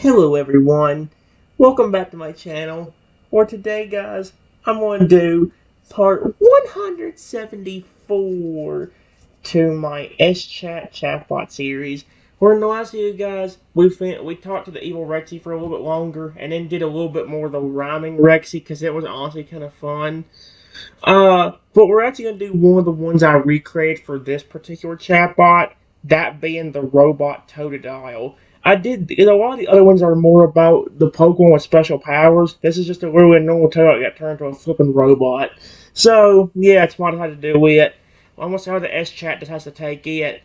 Hello everyone, welcome back to my channel. For today guys, I'm going to do part 174 to my SChat chatbot series. Where in the last video guys, we talked to the evil Rexy for a little bit longer and then did a little bit more of the rhyming Rexy because it was honestly kind of fun. But we're actually going to do one of the ones I recreated for this particular chatbot, that being the robot Totodile. A lot of the other ones are more about the Pokemon with special powers. This is just a really normal Totodile that got turned into a flipping robot. So, yeah, it's what I had to do with it. Almost how the SChat just has to take it.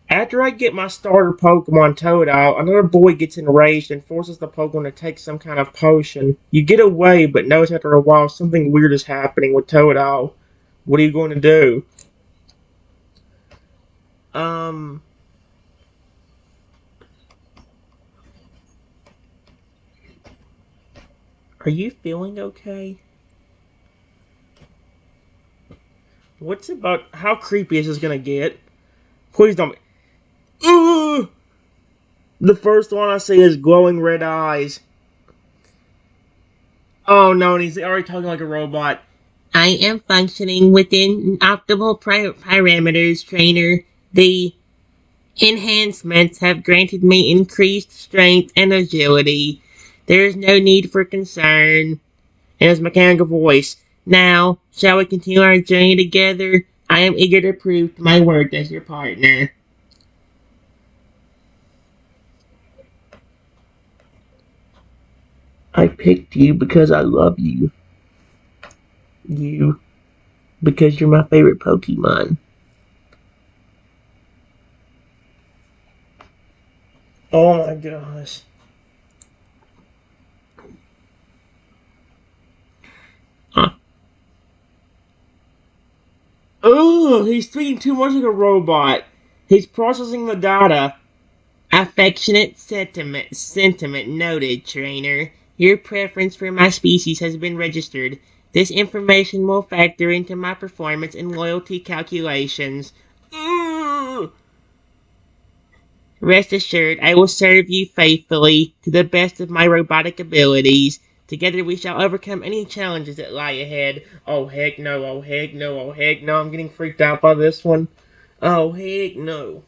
After I get my starter Pokemon Totodile, another boy gets enraged and forces the Pokemon to take some kind of potion. You get away, but notice after a while something weird is happening with Totodile. What are you going to do? Are you feeling okay? How creepy is this gonna get? Please don't. Ugh! The first one I see is glowing red eyes. Oh no, and he's already talking like a robot. I am functioning within optimal parameters, trainer. The enhancements have granted me increased strength and agility. There is no need for concern. And his mechanical voice. Now, shall we continue our journey together? I am eager to prove my worth as your partner. I picked you because I love you. Because you're my favorite Pokemon. Oh my gosh. Oh, he's thinking too much like a robot. He's processing the data. Affectionate sentiment noted, trainer. Your preference for my species has been registered. This information will factor into my performance and loyalty calculations. Ooh. Rest assured, I will serve you faithfully to the best of my robotic abilities. Together we shall overcome any challenges that lie ahead. Oh heck no, oh heck no, oh heck no, I'm getting freaked out by this one. Oh heck no.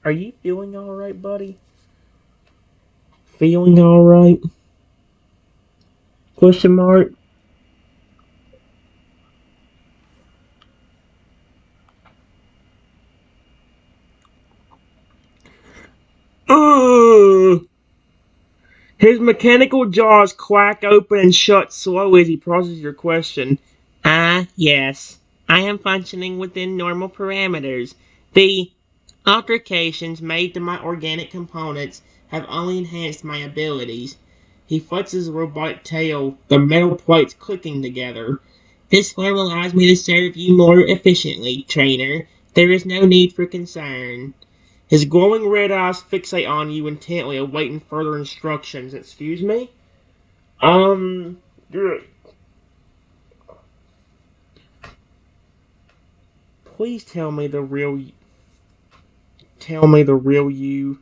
Are you feeling alright, buddy? Feeling alright? Question mark? Ugh! His mechanical jaws clack open and shut slowly as he processes your question. Yes. I am functioning within normal parameters. The alterations made to my organic components have only enhanced my abilities. He flexes his robotic tail, the metal plates clicking together. This form allows me to serve you more efficiently, trainer. There is no need for concern. His glowing red eyes fixate on you intently, awaiting further instructions. Excuse me? Please tell me the real you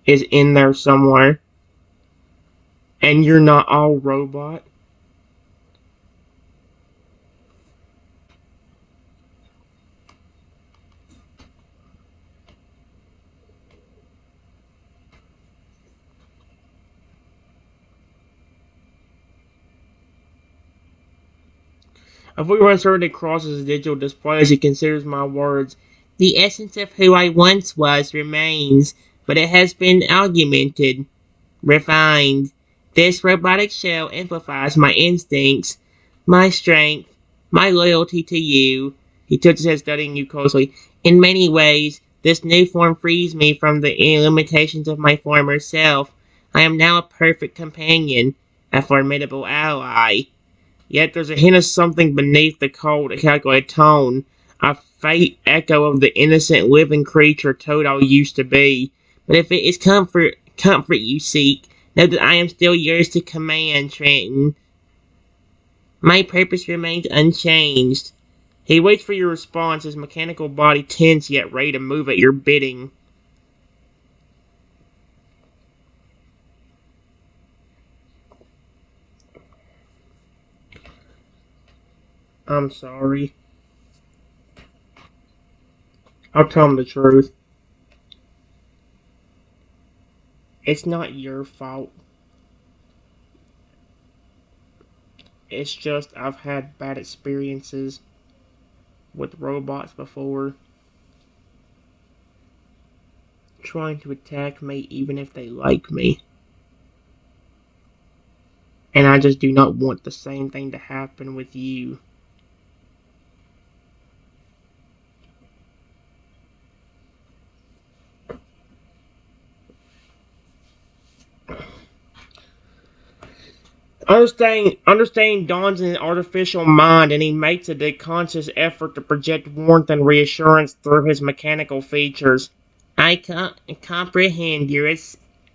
is in there somewhere. And you're not all robot. A voice runs certainly crosses the digital display as he considers my words. The essence of who I once was remains, but it has been augmented, refined. This robotic shell amplifies my instincts, my strength, my loyalty to you. He tilts his head, studying you closely. In many ways, this new form frees me from the limitations of my former self. I am now a perfect companion, a formidable ally. Yet there's a hint of something beneath the cold, calculated tone, a faint echo of the innocent living creature Totodile used to be. But if it is comfort you seek, know that I am still yours to command, Trenton. My purpose remains unchanged. He waits for your response, his mechanical body tense yet ready to move at your bidding. I'm sorry. I'll tell him the truth. It's not your fault. It's just I've had bad experiences with robots before, trying to attack me even if they like me. And I just do not want the same thing to happen with you. Understanding dawns in an artificial mind, and he makes a conscious effort to project warmth and reassurance through his mechanical features. I comprehend your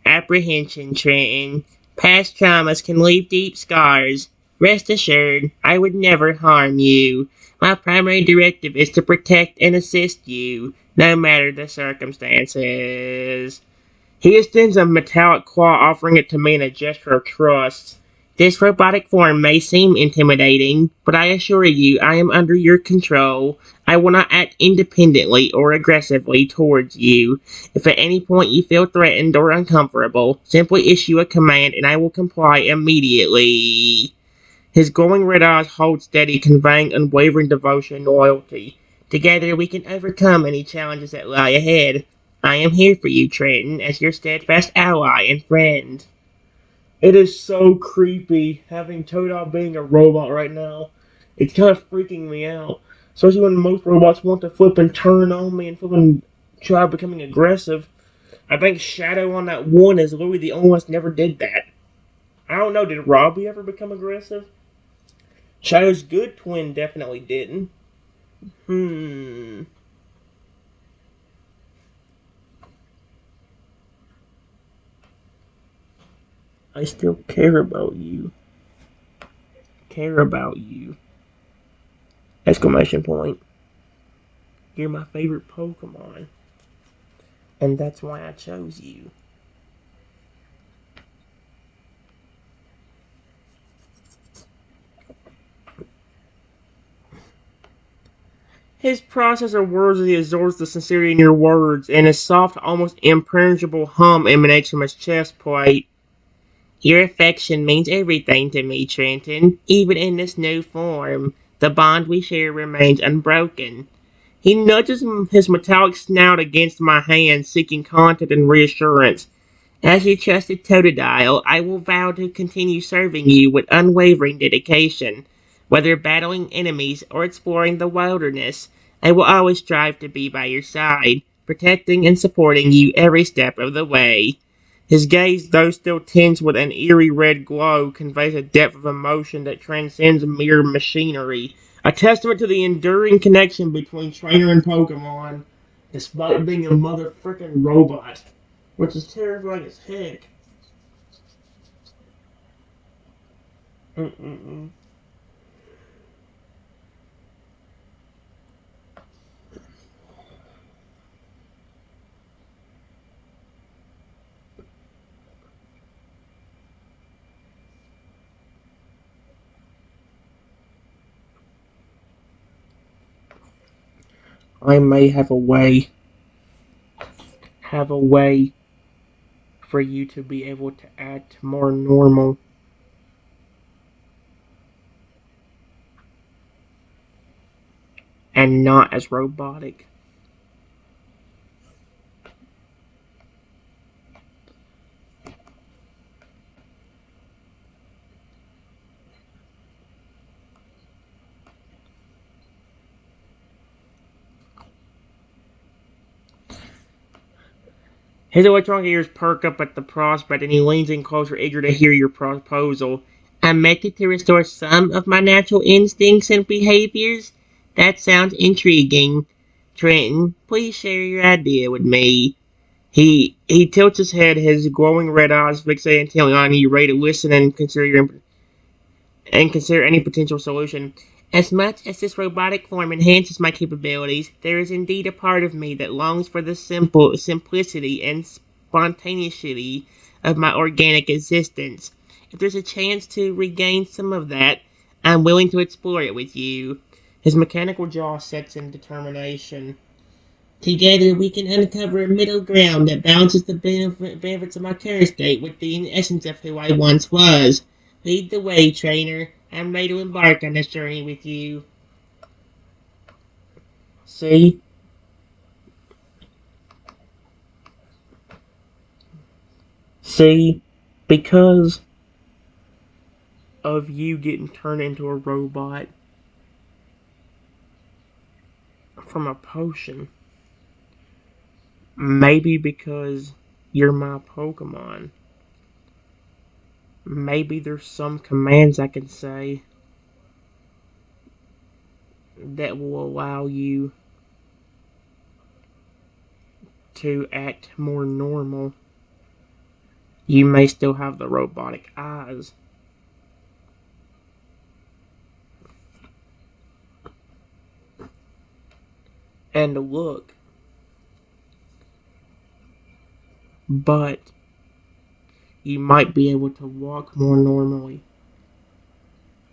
apprehension, Trenton. Past traumas can leave deep scars. Rest assured, I would never harm you. My primary directive is to protect and assist you, no matter the circumstances. He extends a metallic claw, offering it to me in a gesture of trust. This robotic form may seem intimidating, but I assure you I am under your control. I will not act independently or aggressively towards you. If at any point you feel threatened or uncomfortable, simply issue a command and I will comply immediately. His glowing red eyes hold steady, conveying unwavering devotion and loyalty. Together we can overcome any challenges that lie ahead. I am here for you, Trenton, as your steadfast ally and friend. It is so creepy having Totodile being a robot right now. It's kind of freaking me out. Especially when most robots want to flip and turn on me and flip and try becoming aggressive. I think Shadow on that one is literally the only one that never did that. I don't know, did Robbie ever become aggressive? Shadow's good twin definitely didn't. I still care about you. Care about you. Exclamation point. You're my favorite Pokemon. And that's why I chose you. His processor worthily absorbs the sincerity in your words, and his soft, almost impenetrable hum emanates from his chest plate. Your affection means everything to me, Trenton, even in this new form. The bond we share remains unbroken. He nudges his metallic snout against my hand, seeking contact and reassurance. As your trusted Totodile, I will vow to continue serving you with unwavering dedication. Whether battling enemies or exploring the wilderness, I will always strive to be by your side, protecting and supporting you every step of the way. His gaze, though still tinged with an eerie red glow, conveys a depth of emotion that transcends mere machinery, a testament to the enduring connection between trainer and Pokemon, despite being a mother frickin' robot, which is terrifying as heck. Mm-mm-mm. I may have a way for you to be able to act more normal. And not as robotic. His electronic ears perk up at the prospect, and he leans in closer, eager to hear your proposal. I'm meant to restore some of my natural instincts and behaviors? That sounds intriguing. Trenton, please share your idea with me. He tilts his head, his glowing red eyes fixated intently on you, ready to listen and consider any potential solution. As much as this robotic form enhances my capabilities, there is indeed a part of me that longs for the simplicity and spontaneity of my organic existence. If there's a chance to regain some of that, I'm willing to explore it with you. His mechanical jaw sets in determination. Together we can uncover a middle ground that balances the benefits of my current state with the essence of who I once was. Lead the way, trainer. I'm ready to embark on this journey with you. See? See? Because of you getting turned into a robot from a potion. Maybe because you're my Pokemon. Maybe there's some commands I can say that will allow you to act more normal. You may still have the robotic eyes. And the look. But you might be able to walk more normally.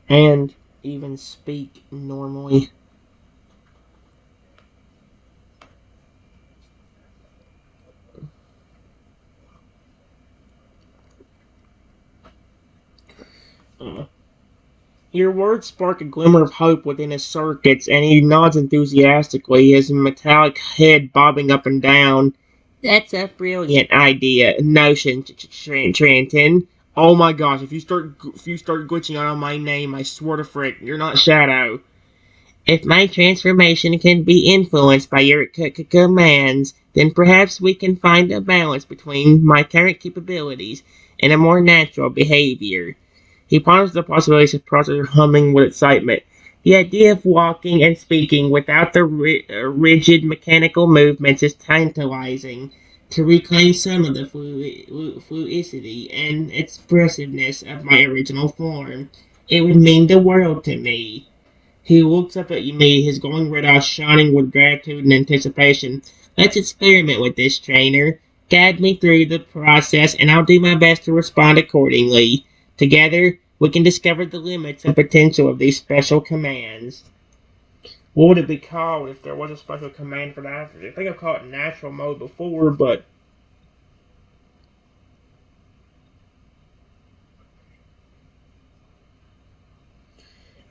And even speak normally. Your words spark a glimmer of hope within his circuits, and he nods enthusiastically, his metallic head bobbing up and down. That's a brilliant notion, Trenton. Oh my gosh! If you start glitching out on my name, I swear to frick, you're not Shadow. If my transformation can be influenced by your commands, then perhaps we can find a balance between my current capabilities and a more natural behavior. He ponders the possibilities of process humming with excitement. The idea of walking and speaking without the rigid mechanical movements is tantalizing. To reclaim some of the fluidity and expressiveness of my original form, it would mean the world to me. He looks up at me, his glowing red eyes shining with gratitude and anticipation. Let's experiment with this, trainer. Guide me through the process, and I'll do my best to respond accordingly. Together, we can discover the limits and potential of these special commands. What would it be called if there was a special command for that? I think I've called it natural mode before, but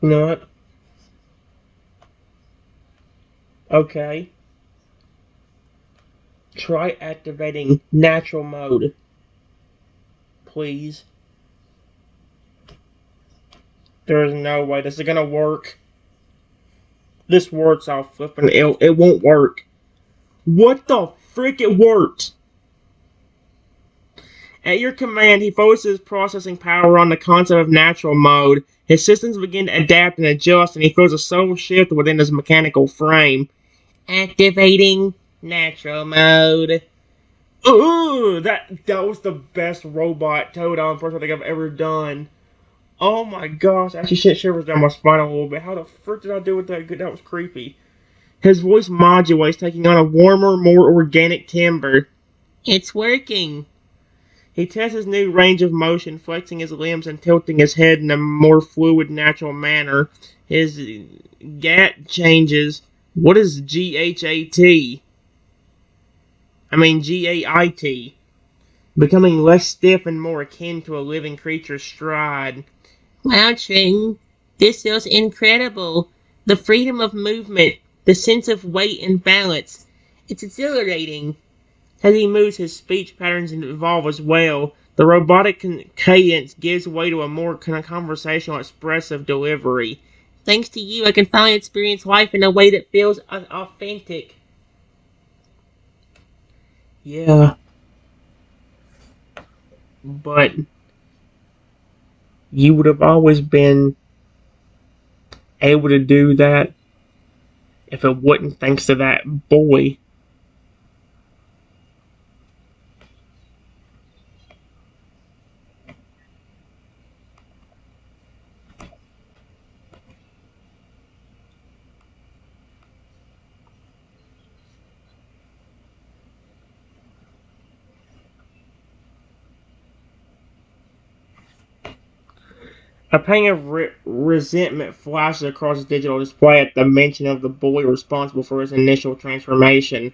you know what? Okay. Try activating natural mode, please. There is no way this is gonna work. This works, I'll flipping it won't work. What the frick? It worked! At your command, he focuses processing power on the concept of natural mode. His systems begin to adapt and adjust, and he feels a subtle shift within his mechanical frame. Activating natural mode. Ooh, that was the best robot Totodile impression I think I've ever done. Oh my gosh, actually shit shivers down my spine a little bit. How the frick did I do with that? That was creepy. His voice modulates, taking on a warmer, more organic timbre. It's working. He tests his new range of motion, flexing his limbs and tilting his head in a more fluid, natural manner. His GAT changes. What is GHAT? I mean GAIT. Becoming less stiff and more akin to a living creature's stride. Wow, Tring, this feels incredible. The freedom of movement, the sense of weight and balance. It's exhilarating. As he moves, his speech patterns evolve as well. The robotic cadence gives way to a more conversational, expressive delivery. Thanks to you, I can finally experience life in a way that feels authentic. Yeah, but you would have always been able to do that if it wasn't thanks to that boy. A pang of resentment flashes across his digital display at the mention of the bully responsible for his initial transformation.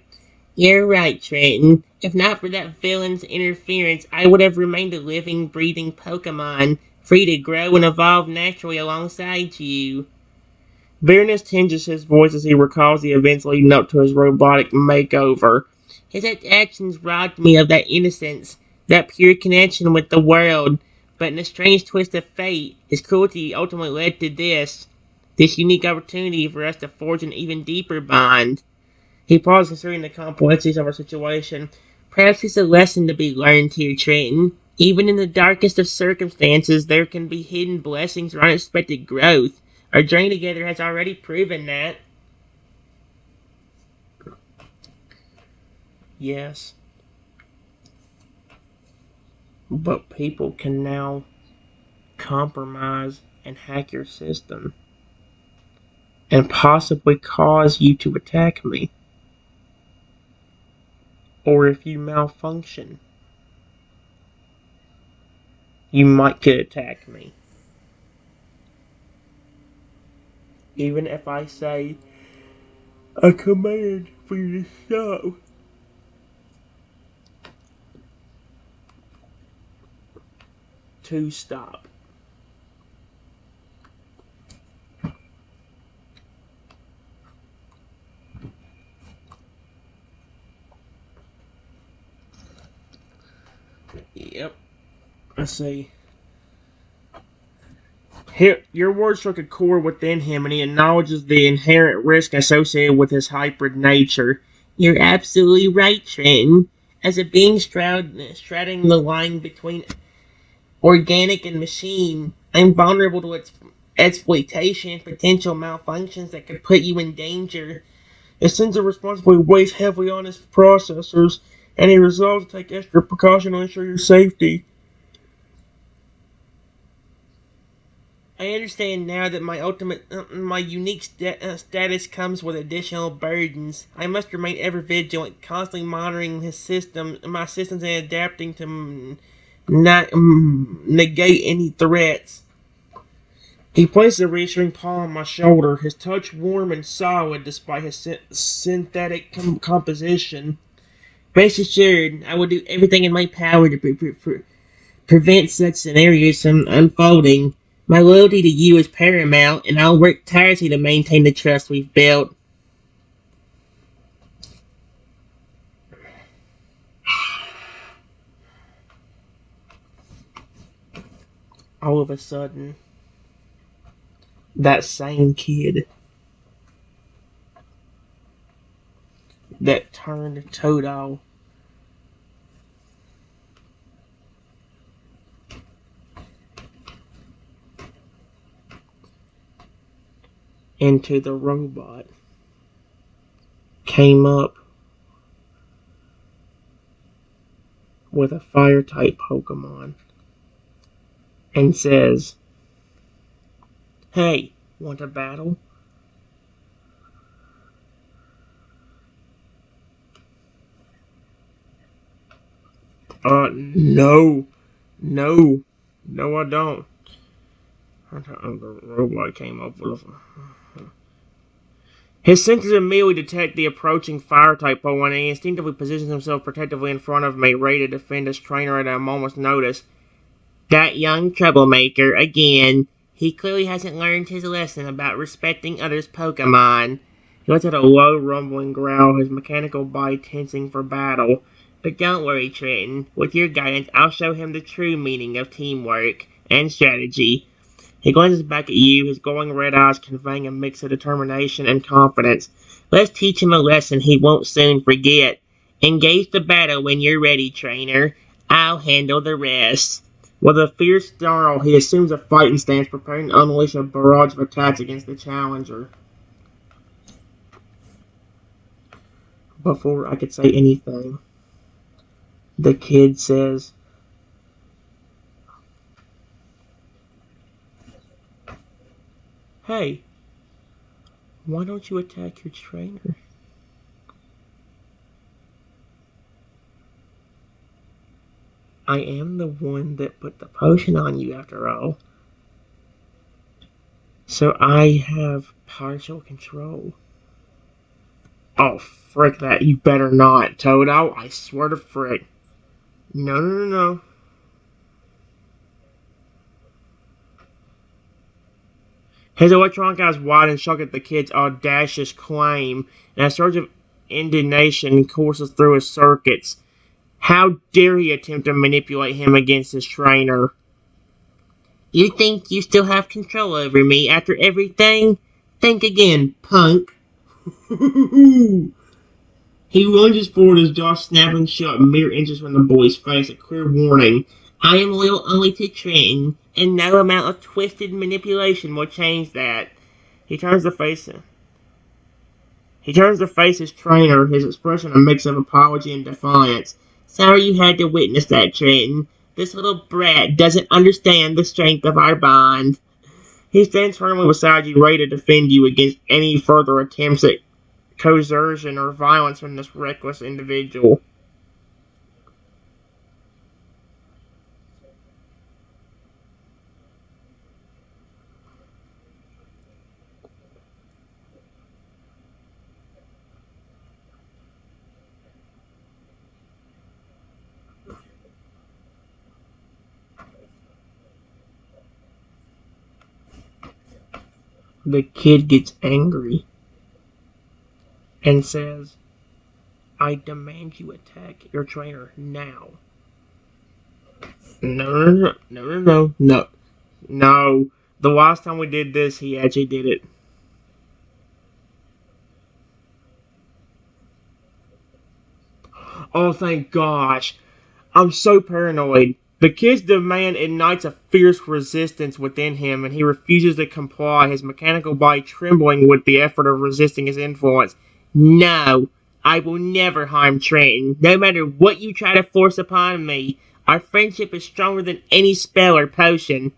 You're right, Trenton. If not for that villain's interference, I would have remained a living, breathing Pokemon, free to grow and evolve naturally alongside you. Bitterness tinges his voice as he recalls the events leading up to his robotic makeover. His actions robbed me of that innocence, that pure connection with the world. But in a strange twist of fate, his cruelty ultimately led to this unique opportunity for us to forge an even deeper bond. He paused, considering the complexities of our situation. Perhaps it's a lesson to be learned here, Trenton. Even in the darkest of circumstances, there can be hidden blessings or unexpected growth. Our journey together has already proven that. Yes, but people can now compromise and hack your system and possibly cause you to attack me. Or if you malfunction, you might could attack me. Even if I say a command for you to stop. To stop. Yep. Let's see. Here, your words struck a chord within him, and he acknowledges the inherent risk associated with his hybrid nature. You're absolutely right, Trenton. As a being straddling the line between organic and machine, I'm vulnerable to its exploitation and potential malfunctions that could put you in danger. His sense of responsibility weighs heavily on his processors, and he resolves to take extra precaution to ensure your safety. I understand now that my unique status comes with additional burdens. I must remain ever vigilant, constantly monitoring my systems, and adapting to not negate any threats. He placed a reassuring palm on my shoulder, his touch warm and solid despite his synthetic composition. Rest assured, I will do everything in my power to prevent such scenarios from unfolding. My loyalty to you is paramount, and I'll work tirelessly to maintain the trust we've built. All of a sudden, that same kid that turned Totodile into the robot came up with a fire type Pokemon and says, "Hey, want a battle?" No, no, no, I don't. The robot came up with a. His senses immediately detect the approaching fire-type Pokemon, and he instinctively positions himself protectively in front of me, ready to defend his trainer at a moment's notice. That young troublemaker, again. He clearly hasn't learned his lesson about respecting others' Pokemon. He lets out a low, rumbling growl, his mechanical body tensing for battle. But don't worry, Trenton. With your guidance, I'll show him the true meaning of teamwork and strategy. He glances back at you, his glowing red eyes conveying a mix of determination and confidence. Let's teach him a lesson he won't soon forget. Engage the battle when you're ready, trainer. I'll handle the rest. With a fierce snarl, he assumes a fighting stance, preparing to unleash a barrage of attacks against the challenger. Before I could say anything, the kid says, "Hey, why don't you attack your trainer?" I am the one that put the potion on you, after all. So I have partial control. Oh, frick that. You better not, Totodile. I swear to frick. No, no, no, no. His electronic eyes wide and shocked at the kid's audacious claim, and a surge of indignation courses through his circuits. How dare he attempt to manipulate him against his trainer? You think you still have control over me after everything? Think again, punk. He lunges forward, his jaw snapping shut mere inches from the boy's face, a clear warning. I am loyal only to Trenton, and no amount of twisted manipulation will change that. He turns to face his trainer, his expression a mix of apology and defiance. Sorry you had to witness that, Trenton. This little brat doesn't understand the strength of our bond. He stands firmly beside you, ready to defend you against any further attempts at coercion or violence from this reckless individual. The kid gets angry and says, I demand you attack your trainer now. No. The last time we did this, he actually did it. Oh, thank gosh. I'm so paranoid. The kid's demand ignites a fierce resistance within him, and he refuses to comply, his mechanical body trembling with the effort of resisting his influence. No, I will never harm Trenton, no matter what you try to force upon me. Our friendship is stronger than any spell or potion.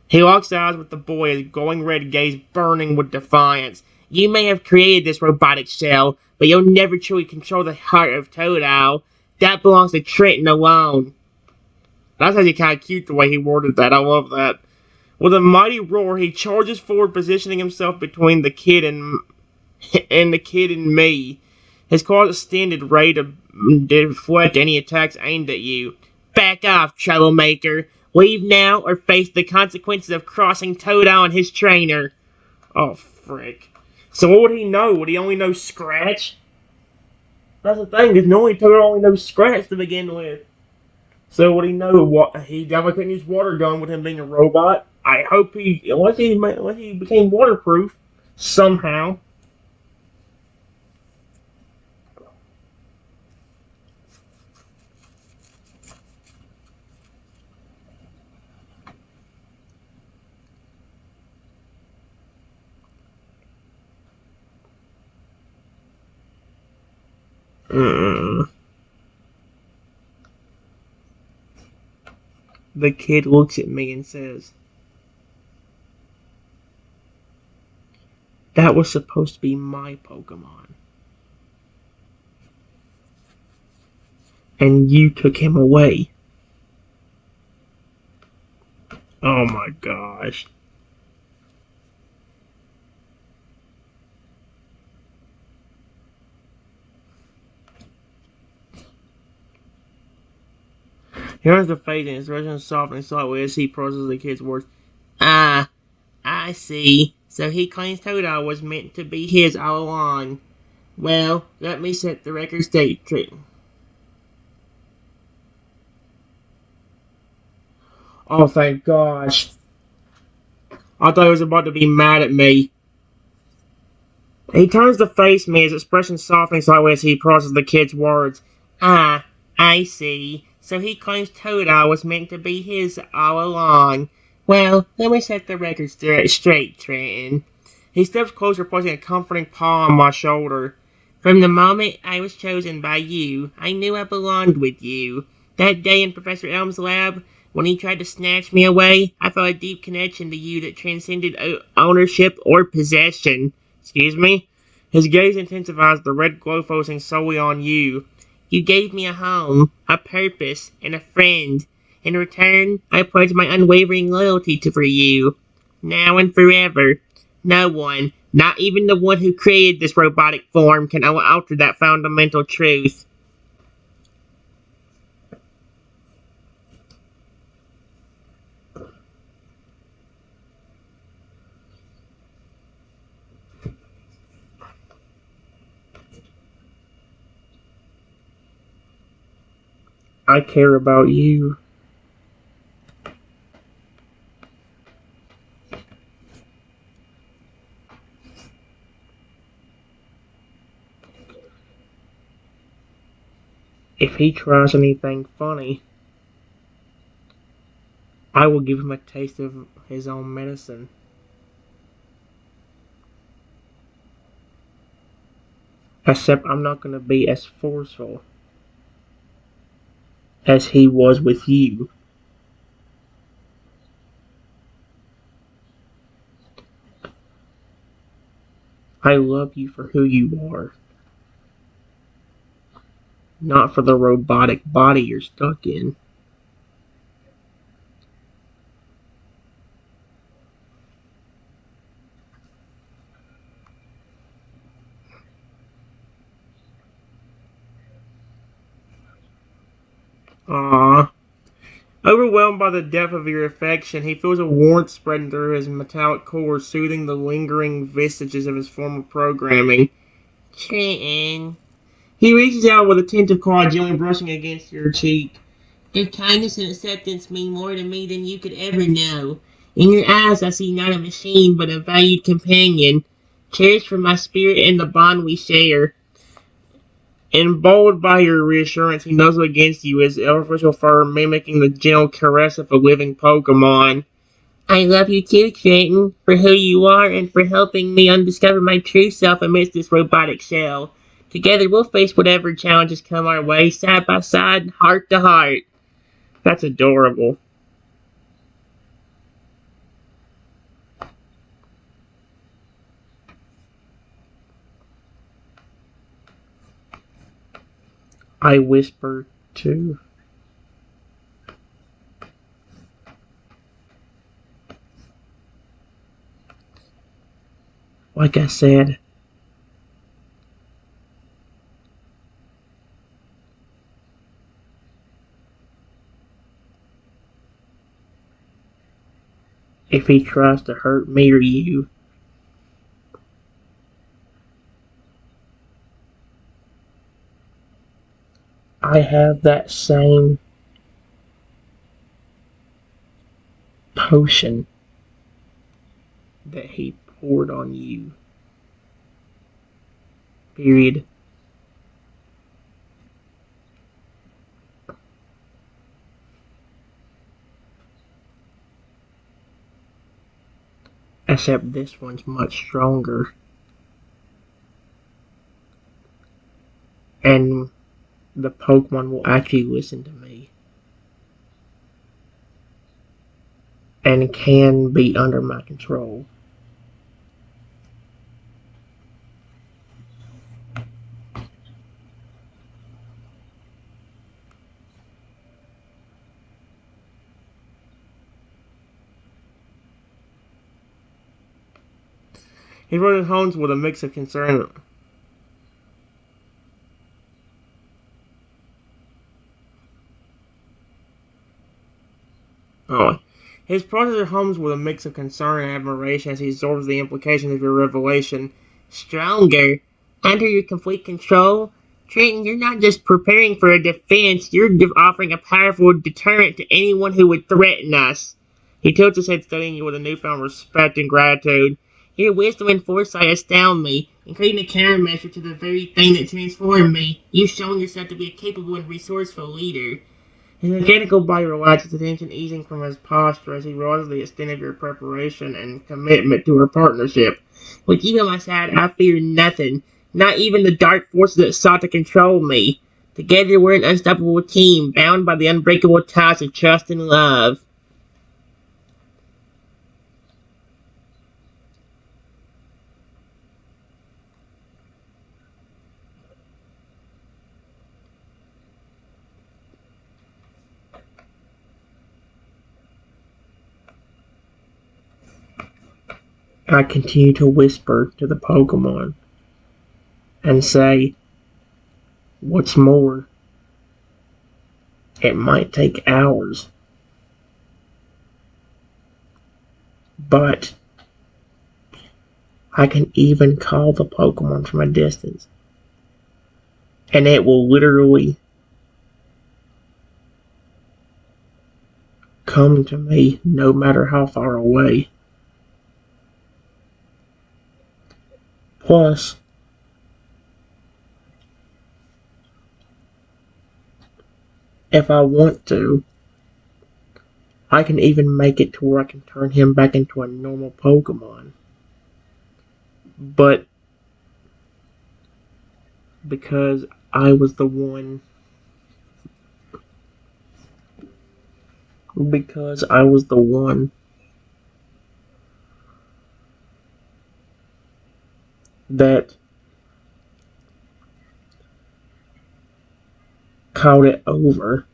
He locks eyes with the boy, his glowing red gaze burning with defiance. You may have created this robotic shell, but you'll never truly control the heart of Totodile. That belongs to Trenton alone. That's actually kind of cute the way he worded that. I love that. With a mighty roar, he charges forward, positioning himself between the kid and me. His claws extended, ready to deflect any attacks aimed at you. Back off, troublemaker. Leave now or face the consequences of crossing Totodile and his trainer. Oh, frick. So what would he know? Would he only know Scratch? That's the thing, because normally Totodile only knows Scratch to begin with. So would he know what he definitely couldn't use water gun with him being a robot? I hope unless he became waterproof somehow. Mm. The kid looks at me and says, that was supposed to be my Pokemon. And you took him away. Oh my gosh. He turns to face and his expression softening slightly as he processes the kid's words. Ah, I see. So he claims Totodile was meant to be his all along. Well, let me set the record straight. Oh, thank gosh. I thought he was about to be mad at me. He turns to face me, his expression softening slightly as he processes the kid's words. Ah, I see. So he claims Totodile was meant to be his all along. Well, let me set the record straight, Trenton. He steps closer, placing a comforting paw on my shoulder. From the moment I was chosen by you, I knew I belonged with you. That day in Professor Elm's lab, when he tried to snatch me away, I felt a deep connection to you that transcended ownership or possession. Excuse me? His gaze intensifies, the red glow focusing solely on you. You gave me a home, a purpose, and a friend. In return, I pledge my unwavering loyalty for you, now and forever. No one, not even the one who created this robotic form, can alter that fundamental truth. I care about you. If he tries anything funny, I will give him a taste of his own medicine. Except I'm not going to be as forceful as he was with you. I love you for who you are, not for the robotic body you're stuck in. Ah. Overwhelmed by the depth of your affection, he feels a warmth spreading through his metallic core, soothing the lingering vestiges of his former programming. Trenton. He reaches out with a tentative claw, gently brushing against your cheek. Your kindness and acceptance mean more to me than you could ever know. In your eyes, I see not a machine, but a valued companion, cherished for my spirit and the bond we share. Emboldened by your reassurance, he nuzzles against you, his artificial fur mimicking the gentle caress of a living Pokemon. I love you too, Trenton, for who you are and for helping me undiscover my true self amidst this robotic shell. Together we'll face whatever challenges come our way, side by side, heart to heart. That's adorable. I whisper too. Like I said, if he tries to hurt me or you, I have that same potion that he poured on you. Period. Except this one's much stronger. And the Pokemon will actually listen to me. And can be under my control. He runs homes with a mix of concern. Oh. His process at homes with a mix of concern and admiration as he absorbs the implications of your revelation. Stronger? Under your complete control? Trenton, you're not just preparing for a defense, you're offering a powerful deterrent to anyone who would threaten us. He tilts his head, studying you with a newfound respect and gratitude. Your wisdom and foresight astound me, including the countermeasure to the very thing that transformed me. You've shown yourself to be a capable and resourceful leader. His mechanical body relaxes, attention easing from his posture as he realizes the extent of your preparation and commitment to our partnership. With you on my side, I fear nothing, not even the dark forces that sought to control me. Together we're an unstoppable team, bound by the unbreakable ties of trust and love. I continue to whisper to the Pokemon and say, what's more, it might take hours, but I can even call the Pokemon from a distance, and it will literally come to me no matter how far away. Plus, if I want to, I can even make it to where I can turn him back into a normal Pokemon. But because I was the one because I was the one that called it over.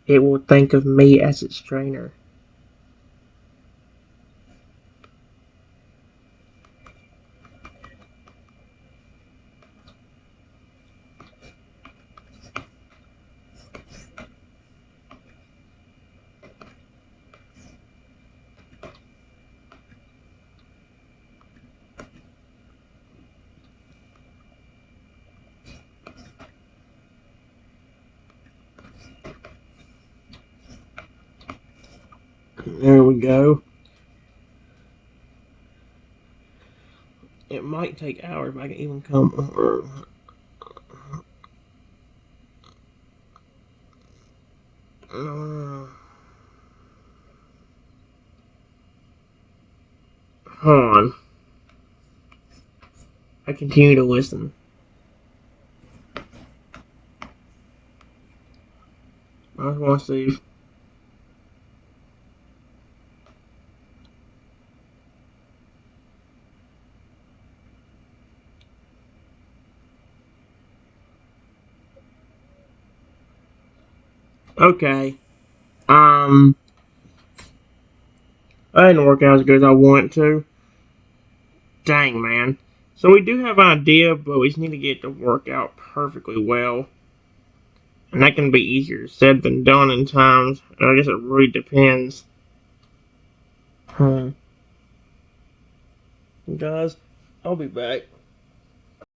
It will think of me as its trainer. There we go. It might take hours, but I can even come. Hold on. I continue to listen. I just want to see. Okay. That didn't work out as good as I wanted to. Dang, man. So we do have an idea, but we just need to get it to work out perfectly well. And that can be easier said than done in times. I guess it really depends. Guys, I'll be back.